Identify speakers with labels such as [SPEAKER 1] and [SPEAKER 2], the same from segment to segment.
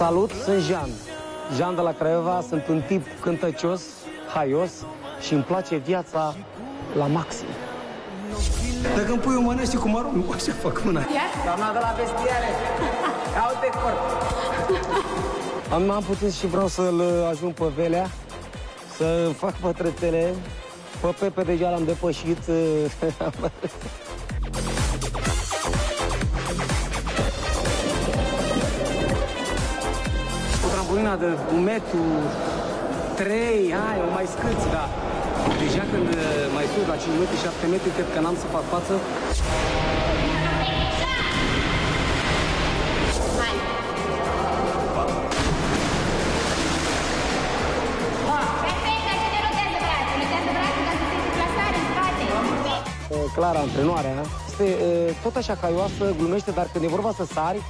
[SPEAKER 1] Salut, sunt Jean. Jean de la Craiova, sunt un tip cântăcios, haios și îmi place viața la maxim.
[SPEAKER 2] Dacă îmi pui o mână, știi cum arunc? Așa fac mâna.
[SPEAKER 3] Doamna de la vestiare, caute corp.
[SPEAKER 1] Am putut și vreau să-l ajung pe Velea, să fac pătrățele. Pe Pepe deja l-am depășit. O trampolina de 1,3 metru, hai, o mai scâți, da. Deja când mai sus la 5 metri, 7 metri, cred că n-am să fac față. Clara, antrenoarea, este tot așa caioasă, glumește, dar când e vorba să sari,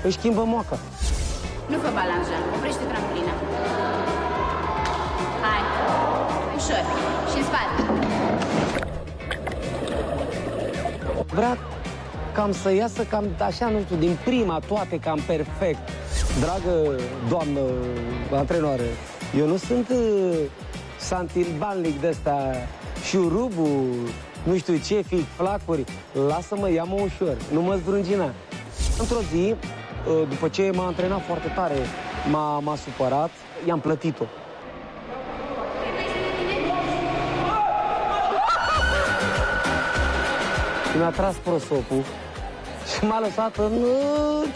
[SPEAKER 1] își schimbă moaca.
[SPEAKER 4] Nu fă balans, Jean. Oprește trampolina. Hai. Ușor. Și în spate.
[SPEAKER 1] Vrea cam să iasă cam așa, nu știu, din prima toate cam perfect. Dragă doamnă antrenoare, eu nu sunt santilbanlic de-ăsta, șurubul, nu știu ce, flacuri. Lasă-mă, ia-mă ușor, nu mă zdrungina. Într-o zi, după ce m-a antrenat foarte tare, m-a supărat, i-am plătit-o. Și mi-a tras prosopul și m-a lăsat în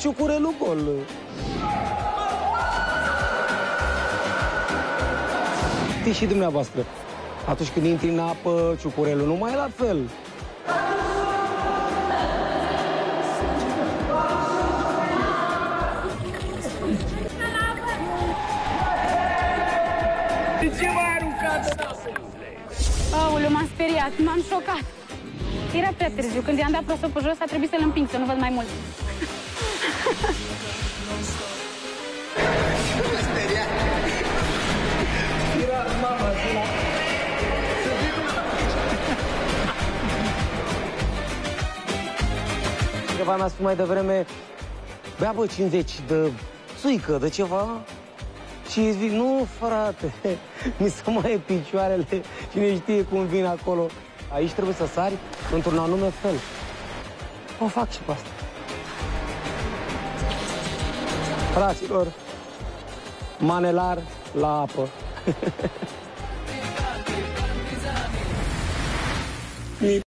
[SPEAKER 1] ciucurelul gol. Știți și dumneavoastră, atunci când intri în apă, ciucurelul nu mai e la fel.
[SPEAKER 3] De ce m-ai aruncat?
[SPEAKER 4] Aoleu, m-am speriat, m-am șocat. Era prea târziu. Când i-am dat prosopul jos, a trebuit să-l împing, să nu văd mai mult.
[SPEAKER 1] Ceva mi-a spus mai devreme, bea bă 50 de țuică, de ceva. Și zic, nu frate, mi se mai e picioarele, cine știe cum vin acolo. Aici trebuie să sari într-un anume fel. O fac și pe asta. Fraților, manelar la apă.